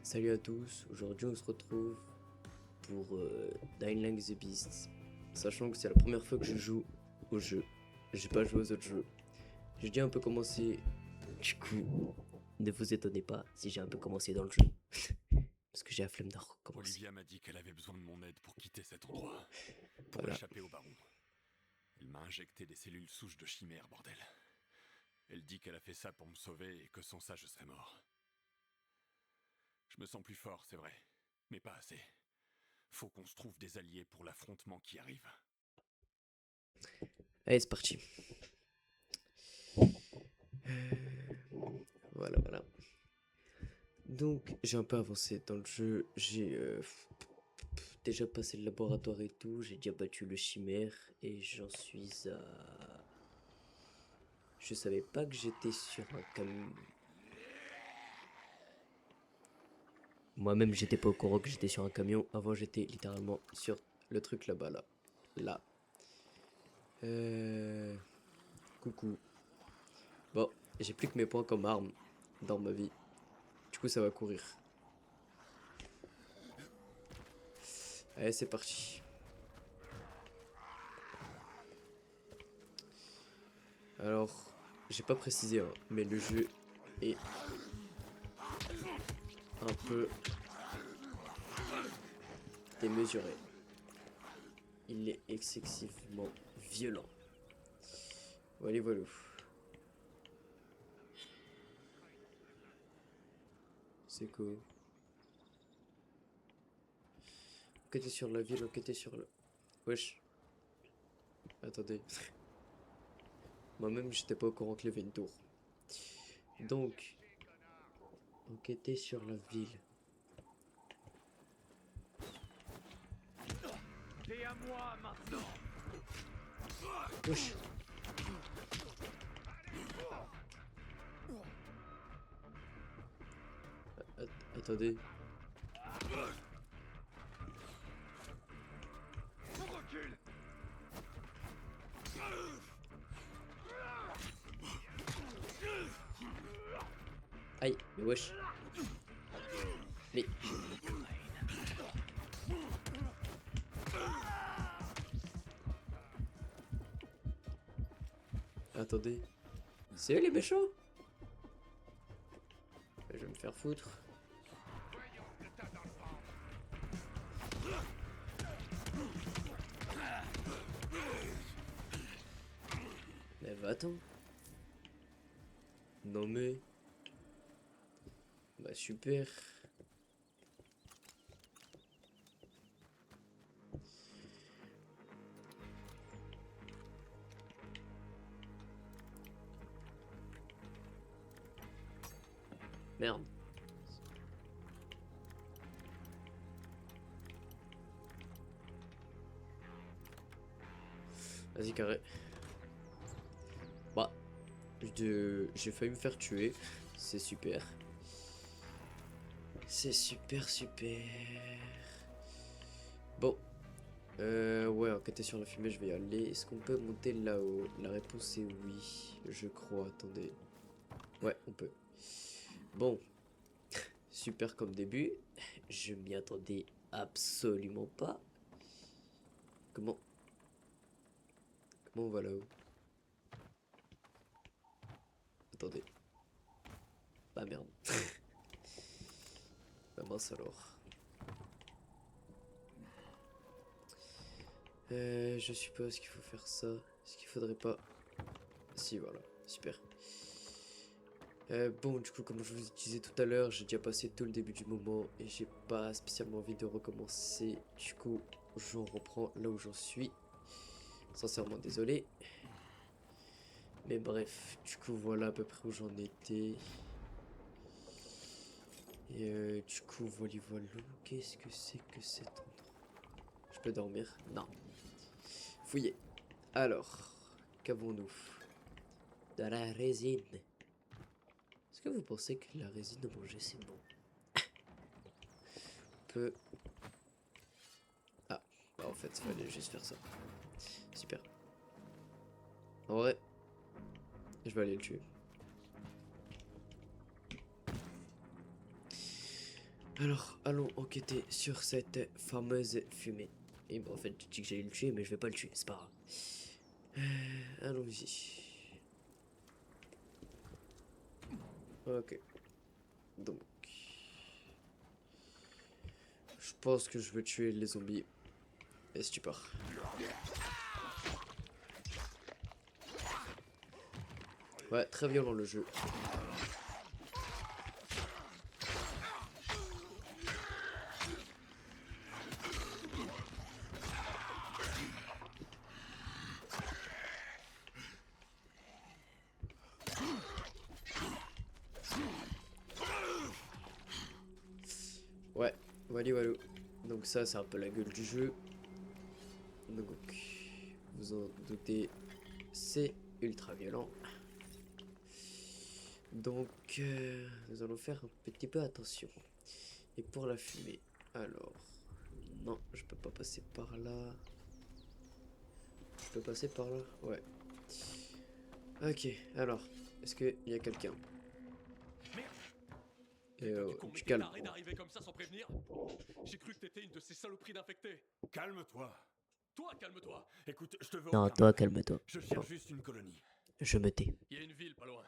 Salut à tous, aujourd'hui on se retrouve pour Dying Light the Beast. Sachant que c'est la première fois que je joue au jeu, j'ai pas joué aux autres jeux. J'ai déjà un peu commencé, du coup, ne vous étonnez pas si j'ai un peu commencé dans le jeu. Parce que j'ai la flemme d'en recommencer. Olivia m'a dit qu'elle avait besoin de mon aide pour quitter cet endroit, pour Voilà. échapper au baron. Elle m'a injecté des cellules souches de chimère, bordel. Elle dit qu'elle a fait ça pour me sauver et que sans ça je serais mort. Je me sens plus fort, c'est vrai, mais pas assez. Faut qu'on se trouve des alliés pour l'affrontement qui arrive. Allez, c'est parti. Voilà. Donc, j'ai un peu avancé dans le jeu. J'ai déjà passé le laboratoire et tout. J'ai déjà battu le chimère. Et j'en suis à... Je savais pas que j'étais sur un camion. Moi-même, j'étais pas au courant que j'étais sur un camion. Avant, j'étais littéralement sur le truc là-bas, là. Là. Coucou. Bon, j'ai plus que mes points comme arme dans ma vie. Du coup, ça va courir. Allez, c'est parti. Alors, j'ai pas précisé, hein, mais le jeu est un peu démesuré. Il est excessivement violent. Voilà. C'est quoi? Enquêter sur la ville, enquêter sur le... Wesh. Attendez. Moi-même, j'étais pas au courant qu'il y avait une tour. Donc, enquêter sur la ville. T'es à moi maintenant. Wesh. Attendez. On recule. Aïe, mais wesh. Mais... Attendez. C'est eux les méchants? Je vais me faire foutre. Mais va-t'en. Non mais... Bah super. Merde. Vas-y carré. Bah, j'ai failli me faire tuer. C'est super. C'est super. Bon. Ouais, enquêter sur la fumée, je vais y aller. Est-ce qu'on peut monter là-haut? La réponse est oui, je crois. Attendez. Ouais, on peut. Bon. Super comme début. Je m'y attendais absolument pas. Comment on va là-haut? Attendez. Ah merde. Bah mince alors. Je suppose qu'il faut faire ça. Est-ce qu'il faudrait pas... Si, voilà. Super. Bon, du coup, comme je vous disais tout à l'heure, j'ai déjà passé tout le début du moment et j'ai pas spécialement envie de recommencer. Du coup, j'en reprends là où j'en suis. Sincèrement désolé. Mais bref, du coup, voilà à peu près où j'en étais. Et du coup, voilà. Qu'est-ce que c'est que cet endroit? Je peux dormir? Non. Fouillez. Alors, qu'avons-nous? De la résine. Est-ce que vous pensez que la résine de manger c'est bon? Peut... Ah, bah en fait, il fallait juste faire ça. Super. En vrai, je vais aller le tuer. Alors, allons enquêter sur cette fameuse fumée. Et bon, en fait, je dis que j'allais le tuer, mais je vais pas le tuer, c'est pas grave. Allons-y. Ok. Donc. Je pense que je veux tuer les zombies. Et si tu pars. Ouais, très violent le jeu. Ouais, wally walou. Donc ça, c'est un peu la gueule du jeu. Donc, vous en doutez, c'est ultra violent. Donc, nous allons faire un petit peu attention. Et pour la fumée, alors... Non, je peux pas passer par là. Je peux passer par là? Ouais. Ok, alors, est-ce qu'il y a quelqu'un? Et du calme. T'arrêtes d'arriver comme ça sans prévenir. J'ai cru que t'étais une de ces saloperies d'infectés. Calme-toi. Toi, calme-toi. Écoute, je te veux Non, aucun toi, mal. calme-toi. Je cherche juste une colonie. Je me tais. Il y a une ville pas loin.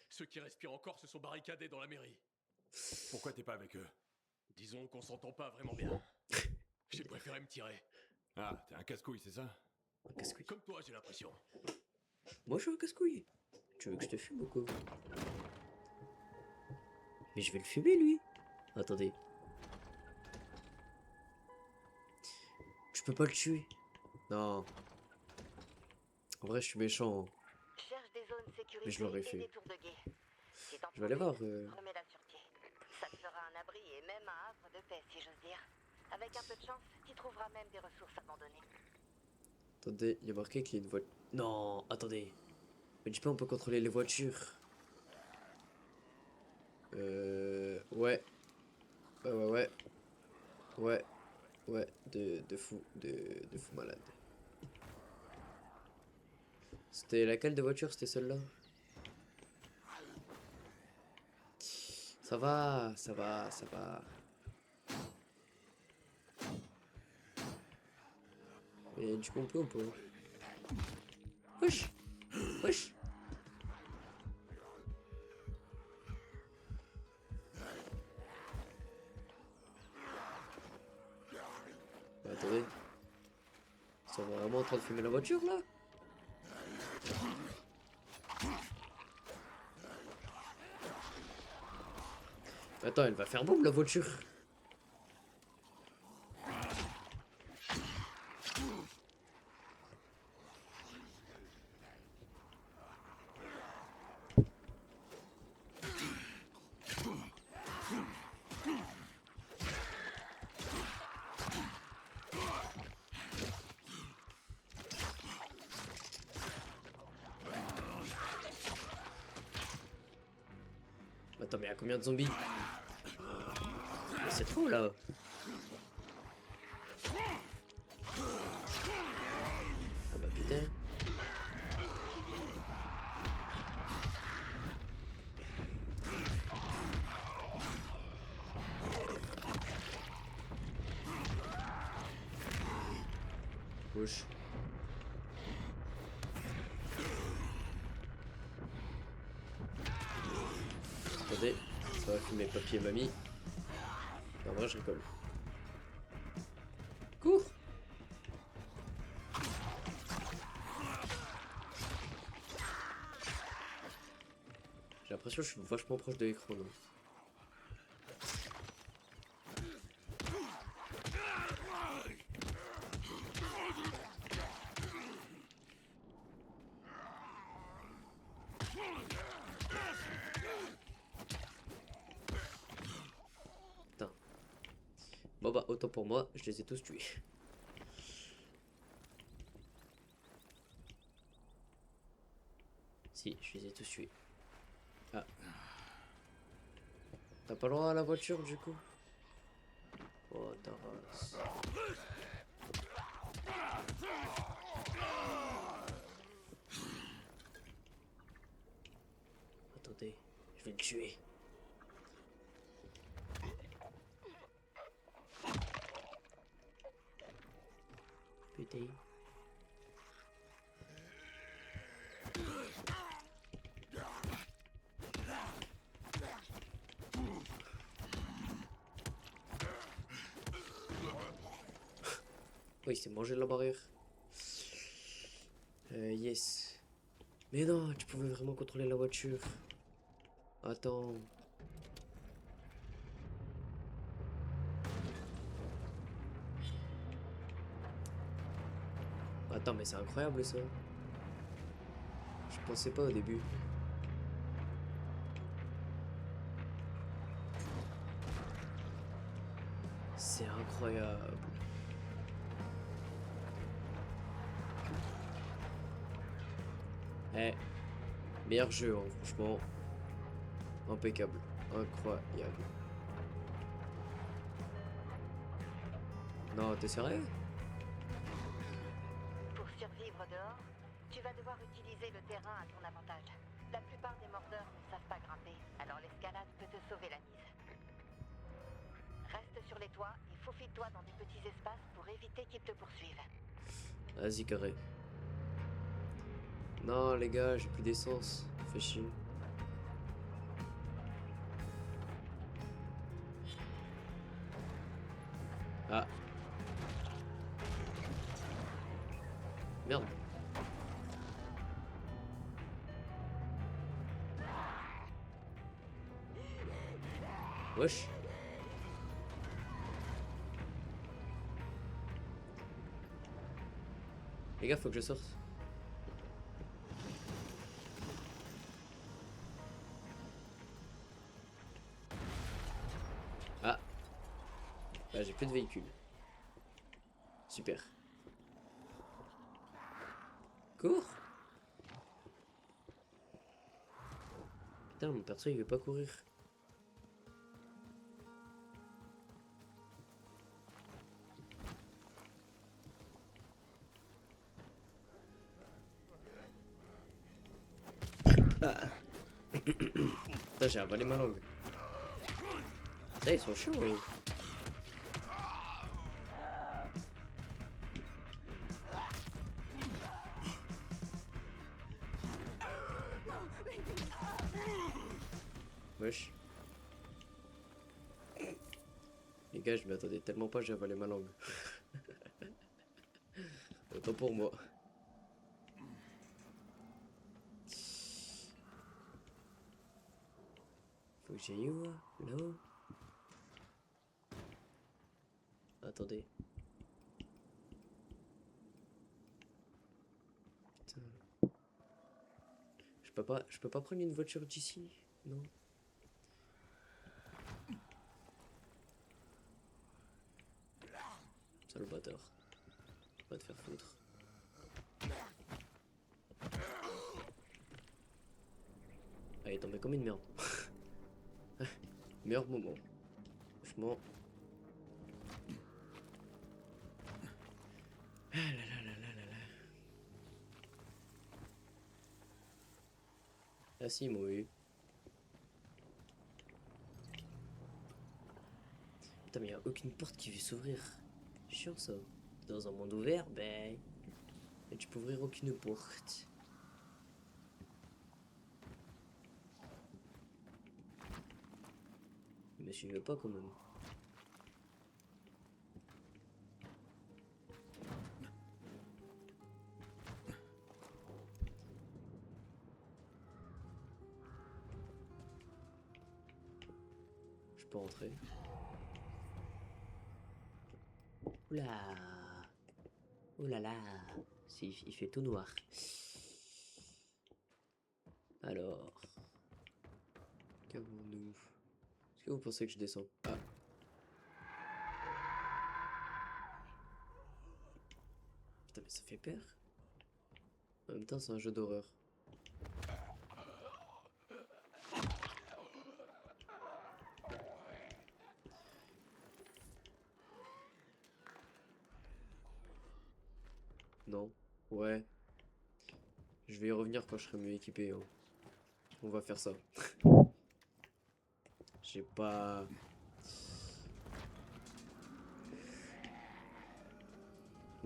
Ceux qui respirent encore se sont barricadés dans la mairie. Pourquoi t'es pas avec eux? Disons qu'on s'entend pas vraiment bien. J'ai préféré me tirer. Ah, t'es un casse-couille, c'est ça? Un casse-couille. Comme toi, j'ai l'impression. Moi, je suis un casse-couille. Tu veux que je te fume ou quoi? Mais je vais le fumer, lui. Attendez. Je peux pas le tuer. Non. En vrai, je suis méchant. Cherche des zones Mais je l'aurais sécurisées et fait. des tours de guet. Si t'en Je vais aller trouves voir. une, remets-la sur pied. Ça te fera un abri et même un havre de paix, si j'ose dire. Avec un peu de chance, tu trouveras même des ressources abandonnées. Attendez, il y a marqué qu'il y a une voiture. Non, attendez. Mais dis pas, on peut contrôler les voitures. Ouais. Ouais. Ouais, de fou malade. C'était laquelle de voiture? C'était celle-là? Ça va. Et du coup, on peut ou pas? Wesh! Wesh! Bah, attendez. Ils sont vraiment en train de fumer la voiture là? Attends, elle va faire boum la voiture. Attends, mais il y a combien de zombies? Mais c'est trop là. Ah bah putain. Wesh. Attendez, ça va fumer papier mamie. En vrai, je rigole. Cours! J'ai l'impression que je suis vachement proche de l'écran, non? Putain. Bon bah, autant pour moi, je les ai tous tués. Si, je les ai tous tués. Ah. T'as pas le droit à la voiture du coup? Oh ta race. Attendez, je vais le tuer. péter. Oui, il s'est mangé la barrière. Yes. Mais non, tu pouvais vraiment contrôler la voiture. Attends. Attends, mais c'est incroyable ça. Je pensais pas au début. C'est incroyable. Eh, meilleur jeu, hein, franchement. Impeccable. Incroyable. Non, t'es sérieux? Pour survivre dehors, tu vas devoir utiliser le terrain à ton avantage. La plupart des mordeurs ne savent pas grimper, alors l'escalade peut te sauver la mise. Reste sur les toits et faufile-toi dans des petits espaces pour éviter qu'ils te poursuivent. Vas-y, carré. Non, les gars, j'ai plus d'essence. Fais chier. Ah. Merde. Wesh. Les gars, faut que je sorte. Ah. Bah, j'ai plus de véhicule. Super. Cours. Putain, mon perso il veut pas courir. Ah. Putain, j'ai avalé ma langue. Putain, ils sont chauds. Eux. Wesh. Les gars, je m'y attendais tellement pas, j'ai avalé ma langue. Autant pour moi. Faut que j'aille où? Là-haut? Attendez. Putain. Je peux pas prendre une voiture d'ici? Non. Sale bâtard. Va te faire foutre. Ah, il est tombé comme une merde. Meilleur moment. Franchement. Ah là là là là là là. Ah si, moi oui. Putain, mais y a aucune porte qui veut s'ouvrir. Chiant ça. Dans un monde ouvert, ben. Et tu peux ouvrir aucune porte. Il me suivait pas quand même. Je peux rentrer. Oula. Oh là là. Il fait tout noir. Alors. Qu'avons-nous? Est-ce que vous pensez que je descends? Ah. Putain, mais ça fait peur. En même temps, c'est un jeu d'horreur. Non. Ouais. Je vais y revenir quand je serai mieux équipé. Hein. On va faire ça. J'ai pas...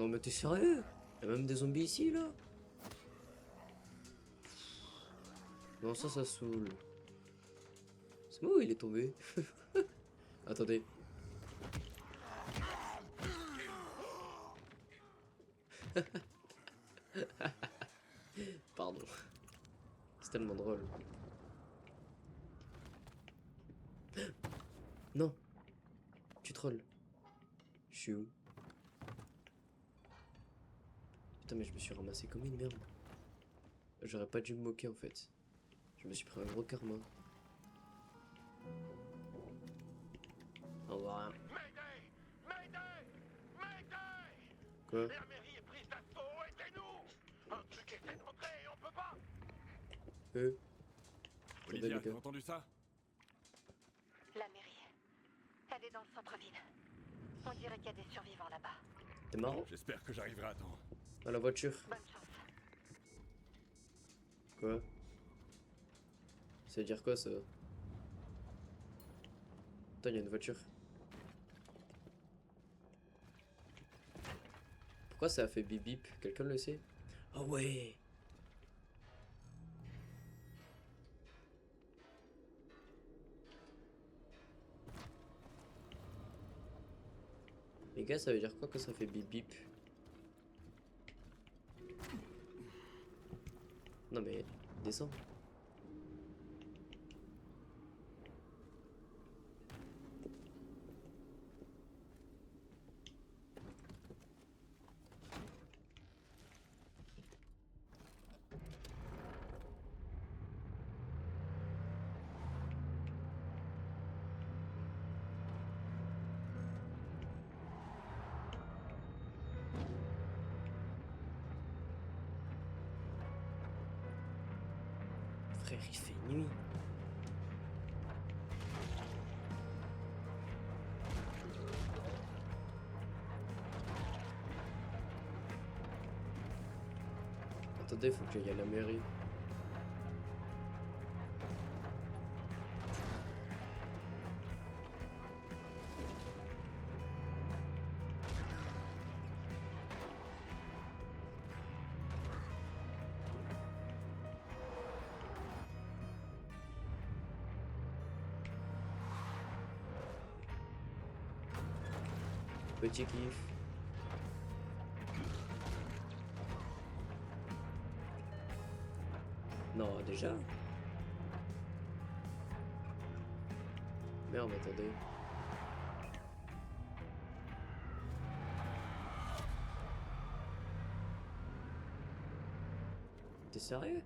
Non mais t'es sérieux? Y'a même des zombies ici là? Non ça saoule. C'est moi où il est tombé? Attendez. Pardon. C'est tellement drôle. Non. Tu trolls. Je suis où? Putain mais je me suis ramassé comme une merde. J'aurais pas dû me moquer en fait. Je me suis pris un gros karma. Au revoir. Mayday! Mayday! Mayday! Quoi? La mairie est prise d'assaut, aidez-nous! Un truc essaie d'entrer et on peut pas! Olivia, les t'as gars. entendu ça? La mairie. Elle est dans le centre-ville. On dirait qu'il y a des survivants là-bas. T'es marrant? J'espère que j'arriverai à temps. À la voiture. Bonne chance. Quoi? Ça veut dire quoi ça? Putain, il y a une voiture. Pourquoi ça a fait bip bip? Quelqu'un le sait? Ah ouais! Les gars, ça veut dire quoi que ça fait bip bip? Non mais, descends. Frère, il fait nuit. Attendez, faut que j'aille à la mairie. Petit kiff. Non, déjà. Merde, attendez. T'es sérieux?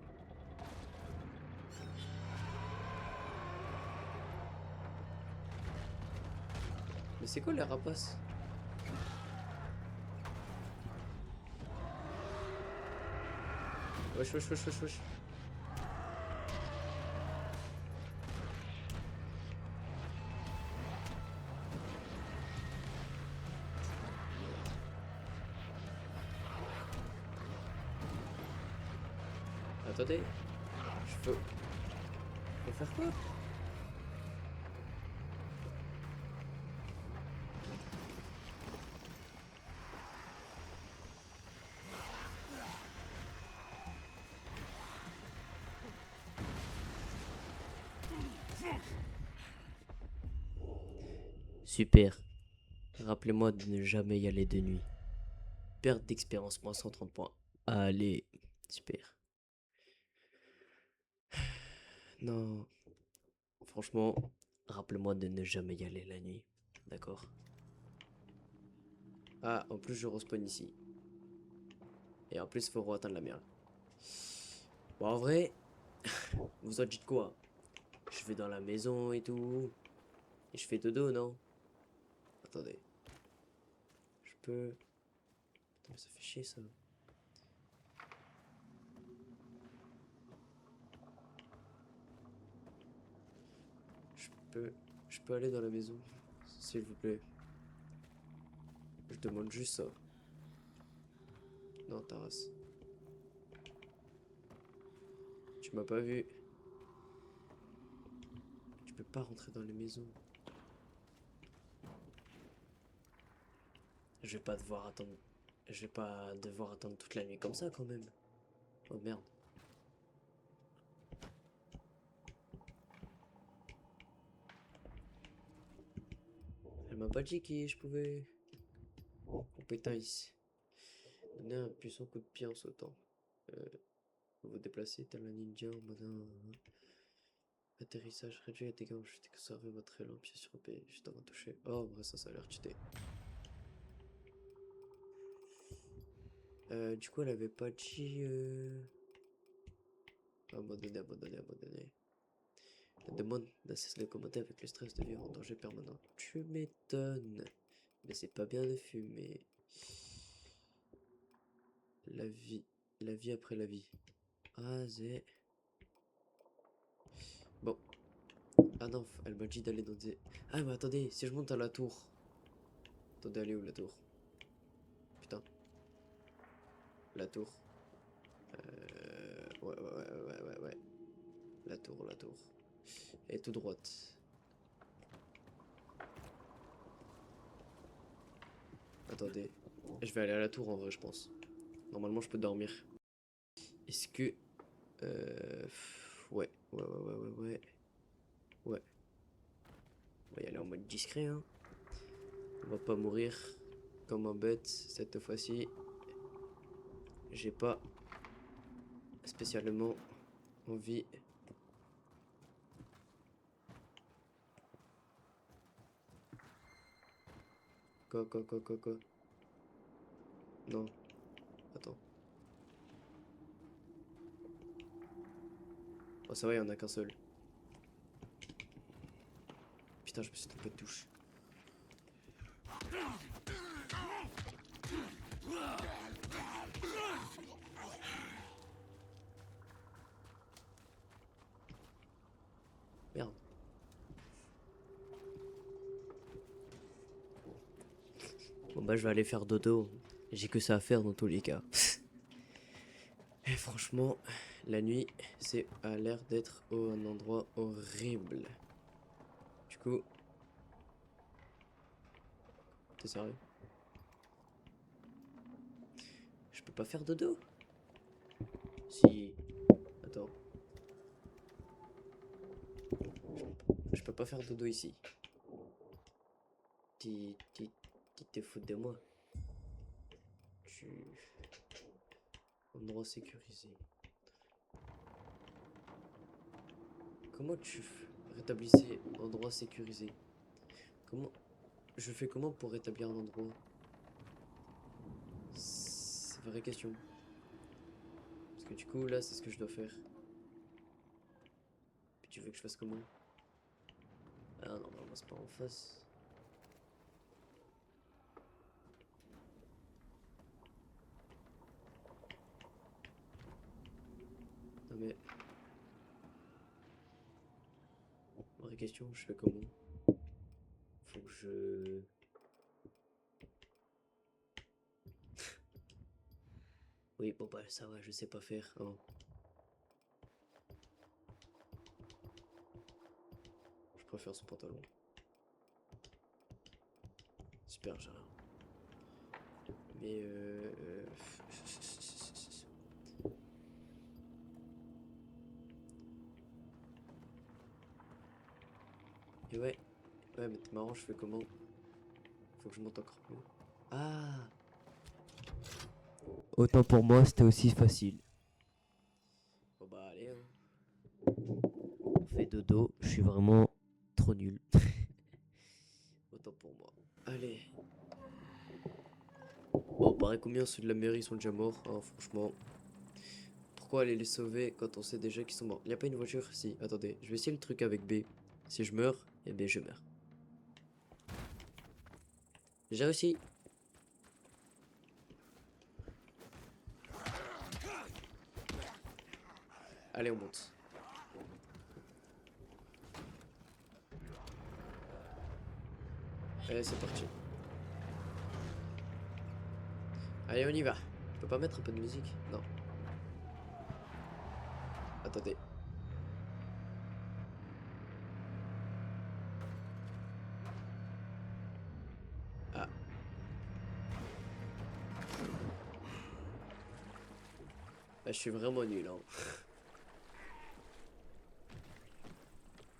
Mais c'est quoi les rapaces? Wesh, wesh, wesh, wesh, wesh. Attendez. Je peux... Faut faire quoi? Super. Rappelez-moi de ne jamais y aller de nuit. Perte d'expérience, moins 130 points. Allez, super. Non, franchement, rappelez-moi de ne jamais y aller la nuit. D'accord? Ah, en plus je respawn ici. Et en plus, il faut re-atteindre la merde. Bon, en vrai, vous en dites quoi? Je vais dans la maison et tout. Et je fais dodo, non? Attendez. Je peux... Putain, mais ça fait chier, ça. Je peux aller dans la maison, s'il vous plaît. Je demande juste ça. Non, Taras. Tu m'as pas vu. Tu peux pas rentrer dans les maisons. Je vais pas devoir attendre Je vais pas devoir attendre toute la nuit comme ça quand même. Oh merde. Elle m'a pas dit que je pouvais. Compétence. Donner un puissant coup de pied en sautant. Vous déplacer tel un ninja en mode atterrissage réduit et dégâts. Je t'ai conservé votre élan, pied sur B, juste avant de toucher. Oh, bah ça a l'air cheaté. Du coup, elle avait pas dit. Abandonné, abandonné, abandonné. La demande n'a cessé de commenter avec le stress de vivre en danger permanent. Tu m'étonnes. Mais c'est pas bien de fumer. La vie. La vie après la vie. Ah, c'est. Bon. Ah non, elle m'a dit d'aller dans des. Ah, mais attendez, si je monte à la tour. Attendez, elle est où la tour? Putain. La tour. Ouais. La tour, la tour. Et tout droite. Attendez. Je vais aller à la tour en vrai, je pense. Normalement, je peux dormir. Est-ce que. Ouais. Ouais. On va y aller en mode discret, hein. On va pas mourir comme un bête cette fois-ci. J'ai pas spécialement envie. Quoi. Non. Attends. Oh, ça va, il y en a qu'un seul. Putain, je me suis trompé de touche. Merde. Bon bah je vais aller faire dodo. J'ai que ça à faire dans tous les cas. Et franchement, la nuit, c'est a l'air d'être un endroit horrible. Du coup, t'es sérieux? Je peux pas faire dodo? Si. Attends. Je peux pas faire dodo ici. T'es foutu de moi. Tu. Endroit sécurisé. Comment tu rétablissais endroit sécurisé? Comment. Je fais comment pour rétablir un endroit? C'est une vraie question. Parce que du coup, là, c'est ce que je dois faire. Puis tu veux que je fasse comment? Ah, normalement, c'est pas en face. Non mais. Vraie question, je fais comment? Faut que je. Oui, bon bah ça va, je sais pas faire. Hein. Je préfère son pantalon. Super, j'ai rien. Mais Et ouais, mais t'es marrant, je fais comment? Faut que je monte encore plus. Ah! Autant pour moi, c'était aussi facile. Bon bah allez, hein. On fait dodo, je suis vraiment trop nul. Autant pour moi. Allez. Bon, pareil combien ceux de la mairie sont déjà morts, hein, franchement. Pourquoi aller les sauver quand on sait déjà qu'ils sont morts? Il n'y a pas une voiture? Si, attendez, je vais essayer le truc avec B. Si je meurs, eh bien je meurs. J'ai réussi. Allez, on monte. Allez, c'est parti. Allez, on y va. On peut pas mettre un peu de musique? Non. Attendez. Ah. Bah, je suis vraiment nul, hein.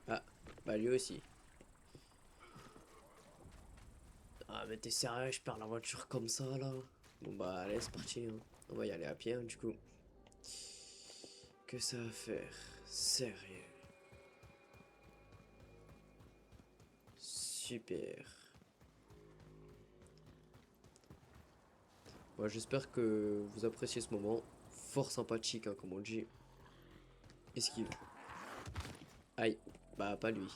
Ah, bah lui aussi. Ah, mais t'es sérieux, je perds la voiture comme ça, là? Bon, bah, allez, c'est parti, hein. On va y aller à pied, hein, du coup. Que ça va faire? Sérieux. Super. Bon, j'espère que vous appréciez ce moment. Fort sympathique, hein, comme on dit. Esquive. Aïe. Bah, pas lui.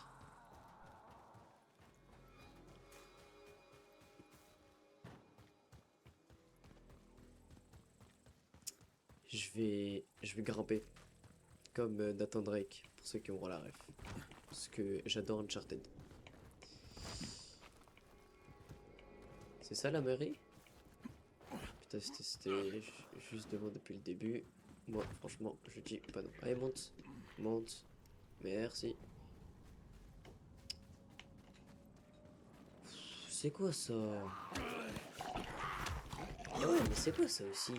Je vais grimper. Comme Nathan Drake, pour ceux qui auront la ref. Parce que j'adore Uncharted. C'est ça la mairie? Putain, c'était juste devant depuis le début. Moi, franchement, je dis pas non. Allez, monte. Monte. Merci. C'est quoi ça? Ah ouais, mais c'est quoi ça aussi?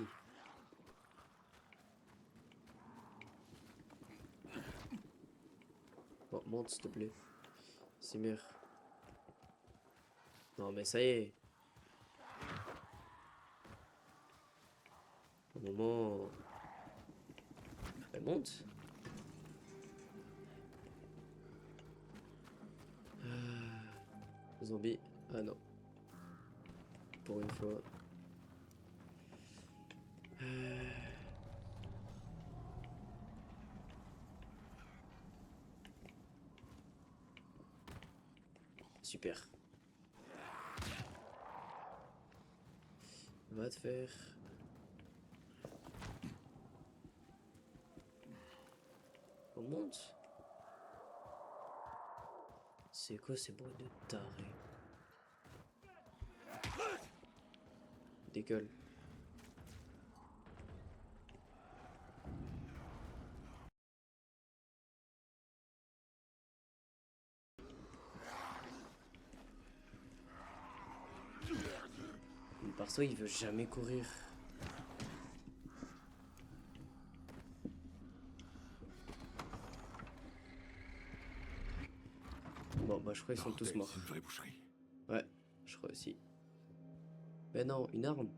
Bon, monte s'il te plaît. Simir. Non mais ça y est. Au moment... Elle monte. Zombie. Ah non. Pour une fois. Super. Va te faire. On monte. C'est quoi ces bruits de taré? Décolle. Le perso il veut jamais courir. Bon bah je crois qu'ils sont tous Bordel, morts. c'est une vraie boucherie. Ouais, je crois aussi. Mais non, une arme.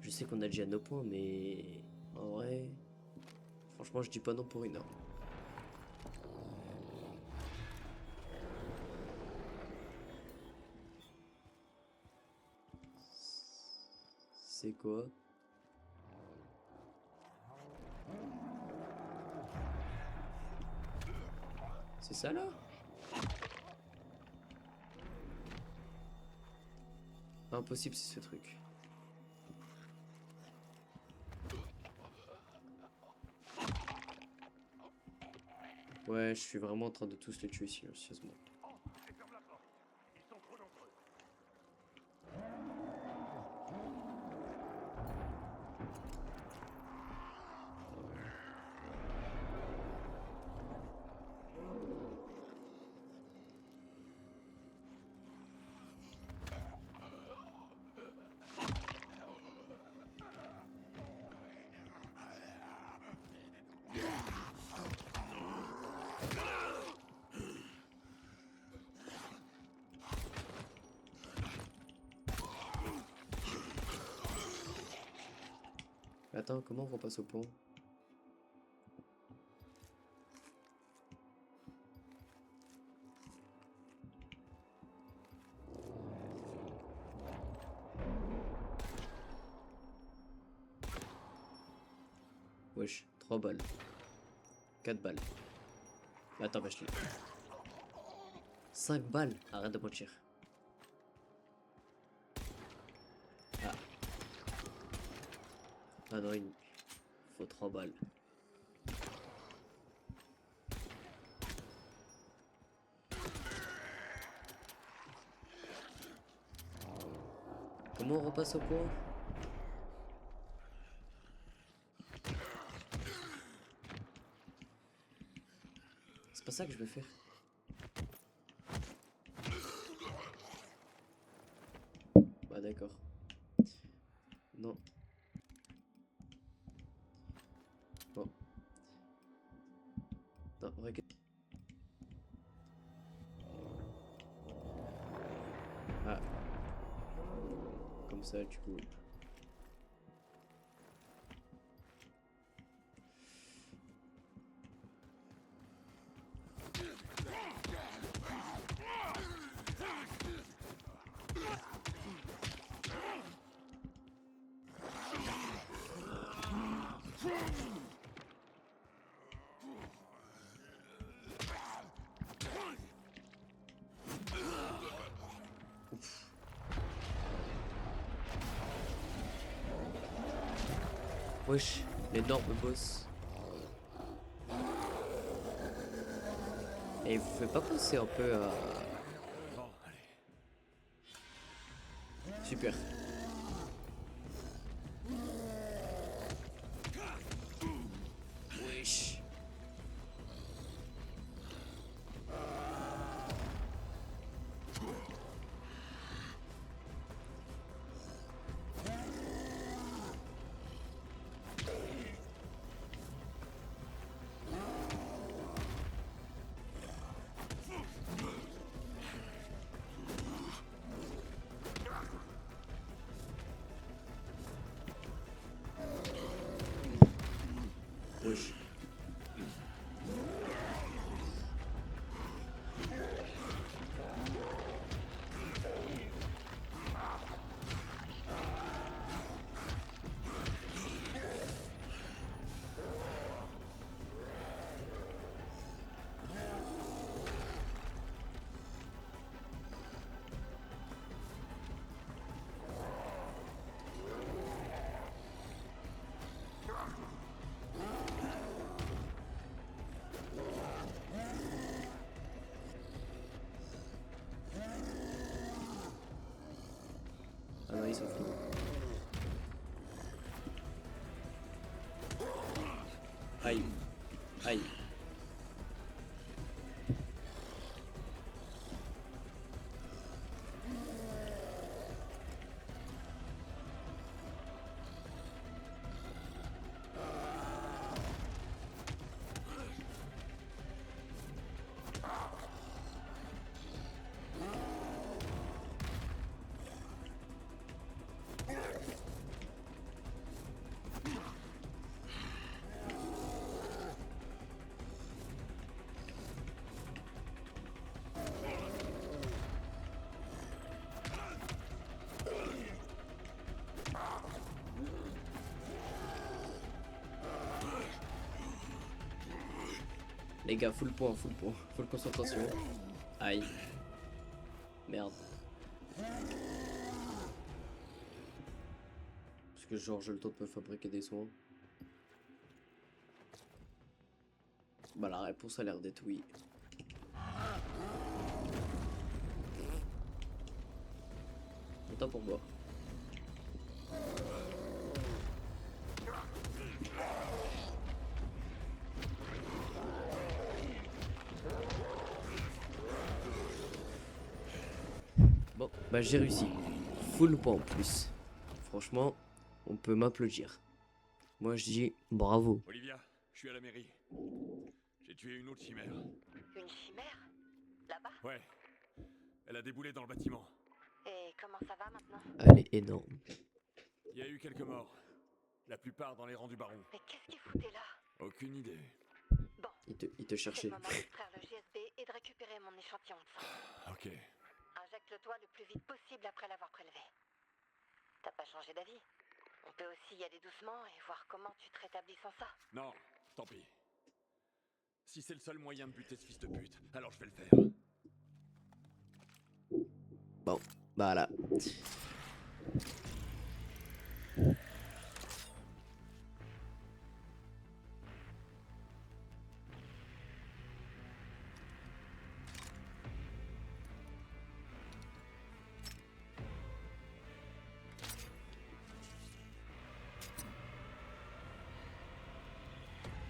Je sais qu'on a déjà nos points, mais en vrai, franchement, je dis pas non pour une arme. C'est quoi? C'est ça là? Impossible, c'est ce truc. Ouais, je suis vraiment en train de tous les tuer silencieusement. Et ferme la porte. Ils sont trop nombreux. Attends, comment on repasse au pont? Wesh, 3 balles. 4 balles. Attends, bah je te... 5 balles. Arrête de mentir. Ah. Ah non, il faut 3 balles. Comment on repasse au point? C'est pas ça que je veux faire. Bah d'accord. Non. comme ça du coup. Wesh, l'énorme boss. Et il vous fait pas penser un peu à... Bon, allez. Super. Wesh. Wesh. Ah non, ils sont fous. Aïe. Aïe. Les gars, full point, full concentration. Aïe. Merde. Parce que genre j'ai le temps de fabriquer des soins. Bah la réponse a l'air d'être oui. Autant pour moi. Bon, bah j'ai réussi. Full point en plus. Franchement, on peut m'applaudir. Moi je dis bravo. Olivia, je suis à la mairie. J'ai tué une autre chimère. Une chimère? Là-bas? Ouais. Elle a déboulé dans le bâtiment. Et comment ça va maintenant? Elle est énorme. Il y a eu quelques morts. La plupart dans les rangs du baron. Mais qu'est-ce qu'il foutait là? Aucune idée. Bon, Il te c'est cherchait. le moment d'extraire le GSB et de récupérer mon échantillon de sang. Ok. Injecte-le-toi le plus vite possible après l'avoir prélevé. T'as pas changé d'avis? On peut aussi y aller doucement et voir comment tu te rétablis sans ça. Non, tant pis. Si c'est le seul moyen de buter ce fils de pute, alors je vais le faire. Bon, bah là.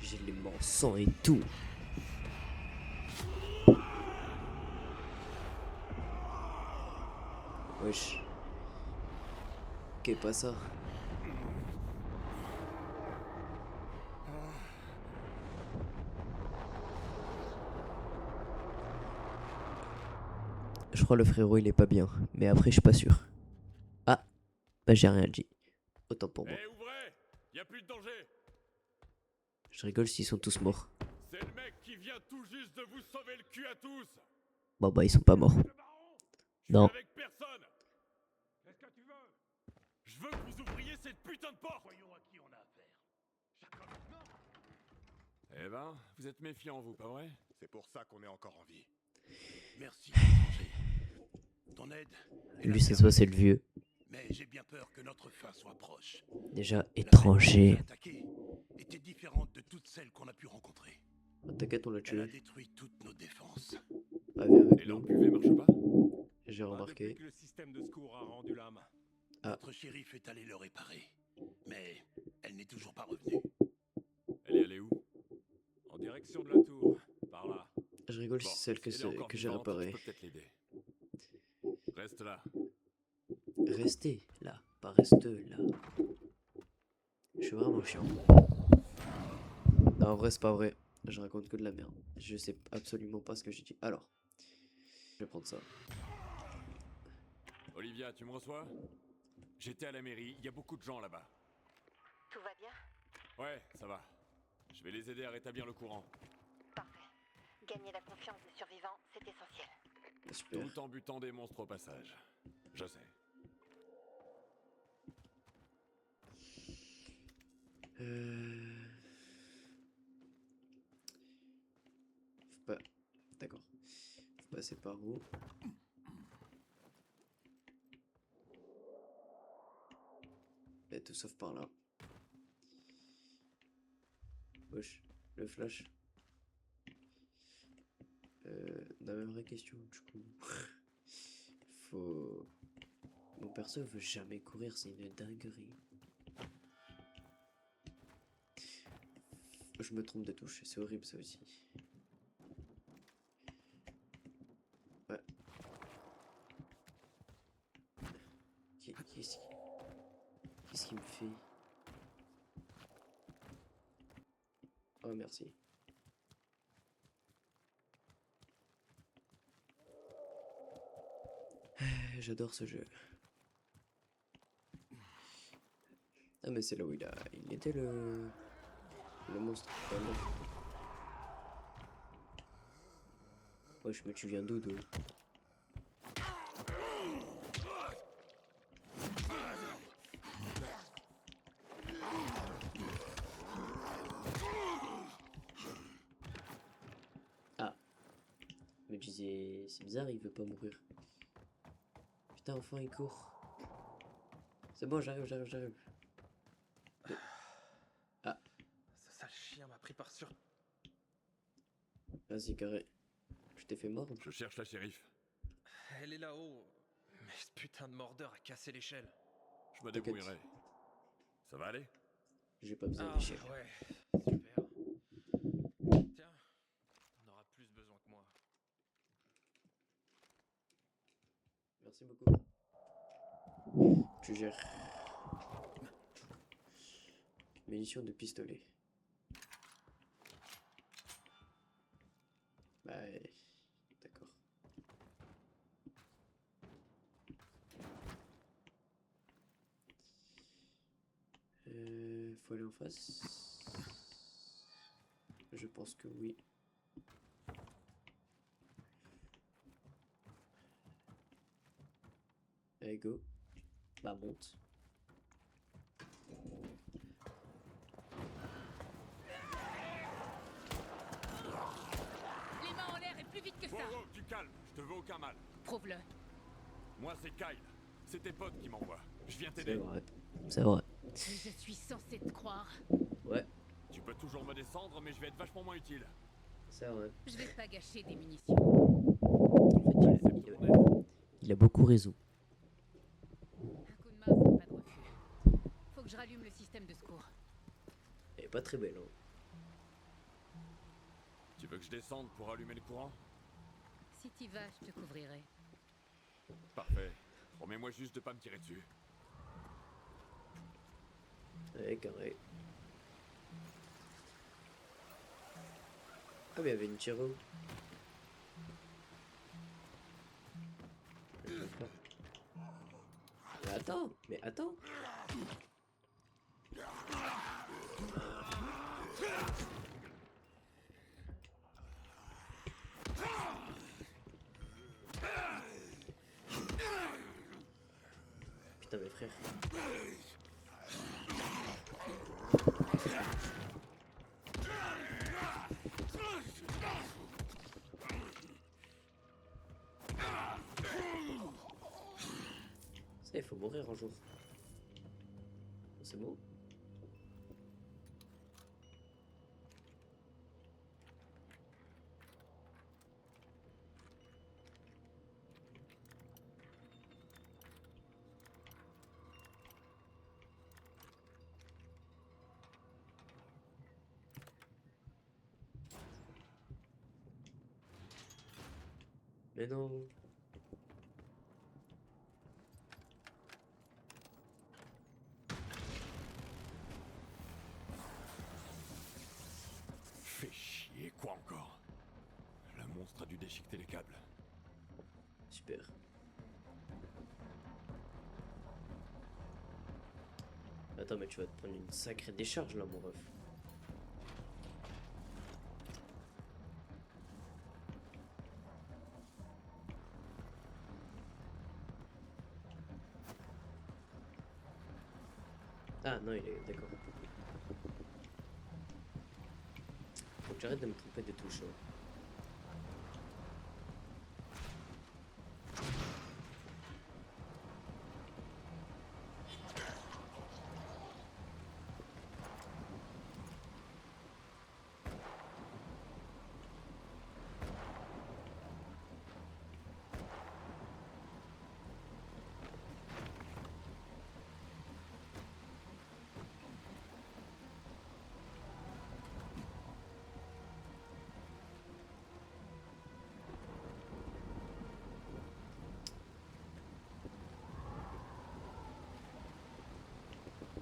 J'ai les morts sang et tout. Wesh. Ok, pas ça. Je crois le frérot il est pas bien, mais après je suis pas sûr. Ah, Bah j'ai rien dit. Autant pour moi. Eh, ouvrez! Y a plus de danger! Je rigole s'ils sont tous morts. C'est le mec qui vient tout juste de vous sauver le cul à tous! Bon bah ils sont pas morts. Le baron! Je Non. suis avec personne! Qu'est-ce que tu veux? Je veux que vous ouvriez cette putain de porte! Voyons à qui on a affaire. Jacob, non! Eh ben, vous êtes méfiant, vous, pas vrai? C'est pour ça qu'on est encore en vie. Merci, étranger. Ton aide est Lui la ça se voit c'est le vieux. mais j'ai bien peur que notre fin soit proche. Déjà La étranger. bête attaquée était différente de toutes celles qu'on a pu rencontrer. Oh, t'inquiète on l'a Elle a tué. détruit toutes nos défenses. Ah viens avec Et nous. l'amp UV marche pas? J'ai remarqué. le système de secours a rendu l'âme. Ah. Notre shérif est allé le réparer. Mais elle n'est toujours pas revenue. Elle est allée où? En direction de la tour. Par là. Je rigole Bon, si c'est celle si elle est encore que j'ai vivante, réparée. je peux peut-être l'aider. Reste là. Restez là, pas reste là. Je suis vraiment chiant. Non, en vrai, c'est pas vrai. Je raconte que de la merde. Je sais absolument pas ce que j'ai dit. Alors, je vais prendre ça. Olivia, tu me reçois? J'étais à la mairie, il y a beaucoup de gens là-bas. Tout va bien? Ouais, ça va. Je vais les aider à rétablir le courant. Parfait. Gagner la confiance des survivants, c'est essentiel. Super. Tout en butant des monstres au passage. Je sais. Faut pas. D'accord. Faut passer par où? Et tout sauf par là. Wesh, le flash. Non, mais vraie question, du coup. Faut. Mon perso veut jamais courir, c'est une dinguerie. Je me trompe de touche, c'est horrible ça aussi. Ouais. Qu'est-ce qu'il me fait? Oh merci. J'adore ce jeu. Ah mais c'est là où il était le monstre. Ah, non. Wesh mais tu viens d'où d'où? Ah. Je me disais, c'est bizarre, il veut pas mourir. Putain, enfin il court. C'est bon, j'arrive. Ah, Ce sale chien m'a pris par sur... vas-y, carré. Je t'ai fait mordre. Je cherche la shérif. Elle est là-haut. Mais ce putain de mordeur a cassé l'échelle. Je me T'inquiète. débrouillerai. Ça va aller? J'ai pas besoin Ah, d'échelle. ouais, super. Tiens, on aura plus besoin que moi. Merci beaucoup. Tu gères. Munitions de pistolet. Bah, d'accord. Faut aller en face. Je pense que oui. Allez, go. Bah, monte. Les mains en l'air et plus vite que Wow, ça. wow, tu calmes, je te veux aucun mal. Prouve-le. Moi, c'est Kyle. C'est tes potes qui m'envoient. Je viens C'est t'aider. vrai. C'est vrai. Et je suis censé te croire. Ouais, Tu peux toujours me descendre, mais je vais être vachement moins utile. c'est vrai. Je vais pas gâcher des munitions. En fait, Accepte mon aide. il a beaucoup raison. Un coup de main, c'est pas de refus. Faut que je rallume le système de secours. Elle est pas très belle, hein. Tu veux que je descende pour allumer le courant? Si t'y vas, je te couvrirai. Parfait. Promets-moi juste de pas me tirer dessus. Ouais, carré. Ah, mais il y avait une tiro. attends, mais attends. Putain, mes frères. Ça, il faut mourir un jour. C'est bon. Mais non. Fais chier, quoi encore? Le monstre a dû déchiqueter les câbles. Super. Attends, mais tu vas te prendre une sacrée décharge là, mon ref. Ah non, il est d'accord. Faut que j'arrête de me tromper de touche. Hein.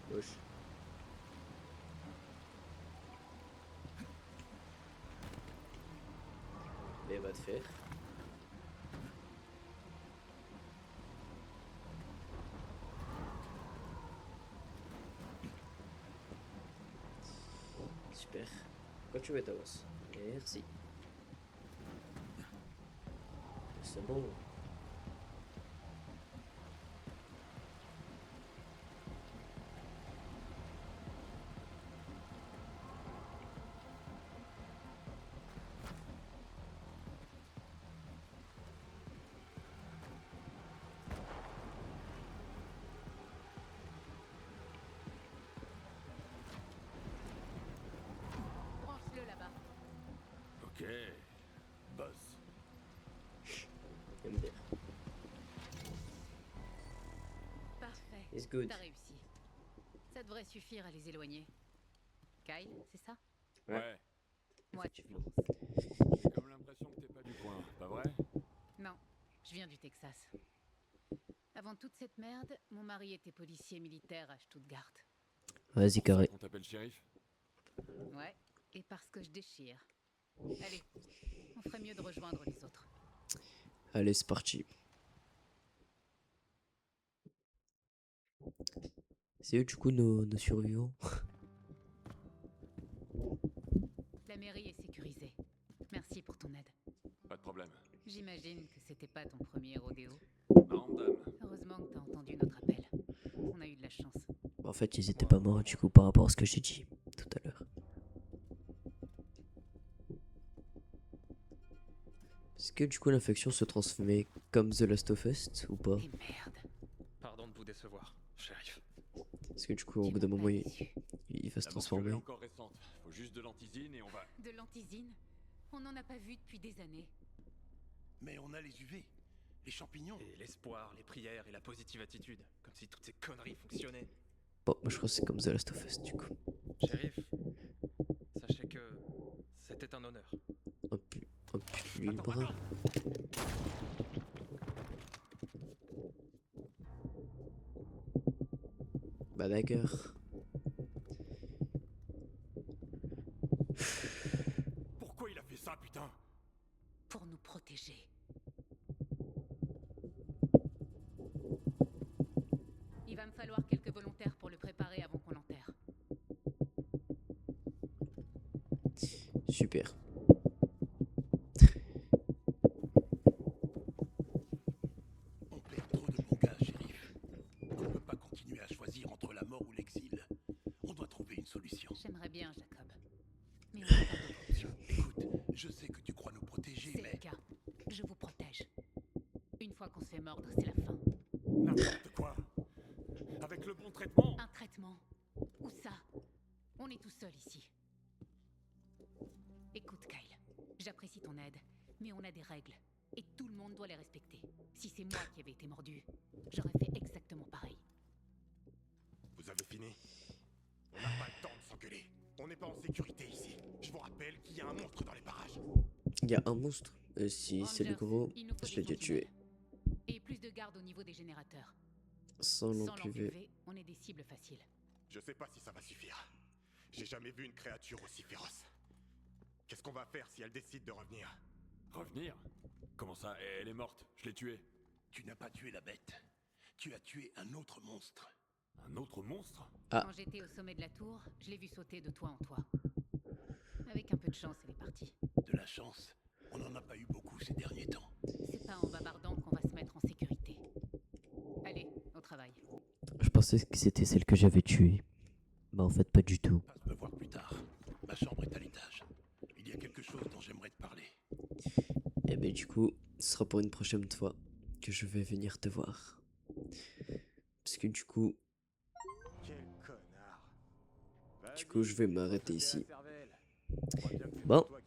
Gauche. Mais va te faire. Super. Quand tu veux, Taos. Merci. C'est bon. Branche-le là-bas. Ok. Boss. MDR. Parfait. It's good. T'as réussi. Ça devrait suffire à les éloigner. Kyle, c'est ça? Ouais. Moi, Effectivement. J'ai comme l'impression que t'es pas du coin, pas vrai? Non, je viens du Texas. Avant toute cette merde, mon mari était policier militaire à Stuttgart. Vas-y, carré. On t'appelle shérif? Ouais, et parce que je déchire. Allez, on ferait mieux de rejoindre les autres. Allez, c'est parti. C'est eux, du coup, nos survivants. La mairie est sécurisée. Merci pour ton aide. Pas de problème. J'imagine que c'était pas ton premier rodéo. Non, dame. Heureusement que t'as entendu notre appel. On a eu de la chance. En fait, ils étaient pas morts, du coup, par rapport à ce que j'ai dit tout à l'heure. Est-ce que, du coup, l'infection se transformait comme The Last of Us ou pas? Et merde. Pardon de vous décevoir, shérif. Est-ce que, du coup, au Tu bout d'un m'as moment, pas il déçu. va se La morsure est transformer? encore récente. Faut juste de l'antisine et on va... De l'antisine? On n'en a pas vu depuis des années. Mais on a les UV, les champignons. Et l'espoir, les prières et la positive attitude. Comme si toutes ces conneries fonctionnaient. Bon, moi, je crois que c'est comme The Last of Us, du coup. Shérif, sachez que c'était un honneur. Hop, hop, lui le bras. Bah, d'accord. Pourquoi il a fait ça, putain? Pour nous protéger. va me falloir quelques volontaires pour le préparer avant qu'on l'enterre. Super. On perd trop de bons gars, shérif. On ne peut pas continuer à choisir entre la mort ou l'exil. On doit trouver une solution. J'aimerais bien, Jacob. Mais on n'a pas d'autre option. Écoute, je sais que tu crois nous protéger, C'est mais... le cas. Je vous protège. Une fois qu'on se fait mordre, c'est la fin. N'importe quoi. Avec le bon traitement. Un traitement. Où ça? On est tout seul ici. Écoute, Kyle. J'apprécie ton aide, mais on a des règles. Et tout le monde doit les respecter. Si c'est moi qui avais été mordu, j'aurais fait exactement pareil. Vous avez fini? On n'a pas le temps de s'engueuler. On n'est pas en sécurité ici. Je vous rappelle qu'il y a un monstre dans les parages. Il y a un monstre. Si c'est le Rangers, gros, il nous faut je des l'ai déjà tué. sentinelles. Et plus de gardes au niveau des générateurs. Sans Sans l'encuver. l'encuver, on est des cibles faciles. Je sais pas si ça va suffire. J'ai jamais vu une créature aussi féroce. Qu'est-ce qu'on va faire si elle décide de revenir? Revenir? Comment ça? Elle est morte. Je l'ai tuée. Tu n'as pas tué la bête. Tu as tué un autre monstre. Un autre monstre? Ah. Quand j'étais au sommet de la tour, je l'ai vu sauter de toit en toit. Avec un peu de chance, elle est partie. De la chance, on n'en a pas eu beaucoup ces derniers temps. C'est pas en bavardant qu'on va se mettre en sécurité. Allez, au travail. Je pensais que c'était celle que j'avais tuée. Bah en fait pas du tout. Passe me voir plus tard. Ma chambre est à l'étage. Il y a quelque chose dont j'aimerais te parler. Et ben du coup, ce sera pour une prochaine fois que je vais venir te voir. Parce que du coup, Quel connard. je vais m'arrêter ici. Bon. Bon.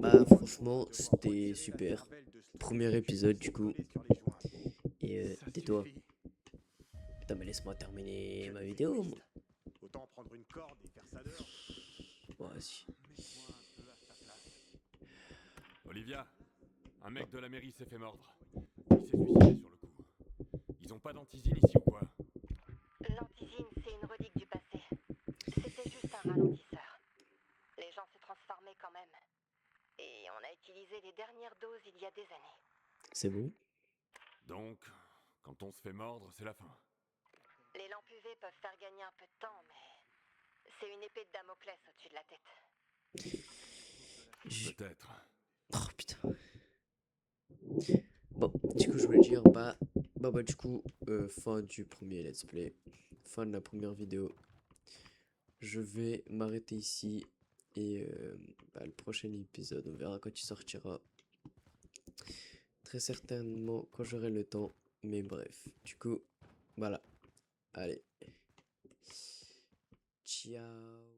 Bah franchement, c'était super. Premier épisode du coup. Et Ça tais-toi. suffit. Putain mais laisse-moi terminer ma vidéo. Moi. Autant prendre une corde et faire ça dehors. Bon, vas-y. Mets-toi un peu à sa place. Olivia, un mec de la mairie s'est fait mordre. Il s'est suicidé sur le coup. Ils ont pas d'antisine ici ou quoi? L'antisine, c'est une relique du passé. C'était juste un ralentisseur. Les gens se transformaient quand même. Et on a utilisé les dernières doses il y a des années. C'est bon? Donc, quand on se fait mordre, c'est la fin. Les lampes UV peuvent faire gagner un peu de temps, mais c'est une épée de Damoclès au-dessus de la tête. Peut-être. Oh putain. Bon, du coup je voulais dire bah du coup fin du premier let's play, fin de la première vidéo. Je vais m'arrêter ici et le prochain épisode on verra quand il sortira. Très certainement quand j'aurai le temps, mais bref, du coup voilà. Allez. Ciao.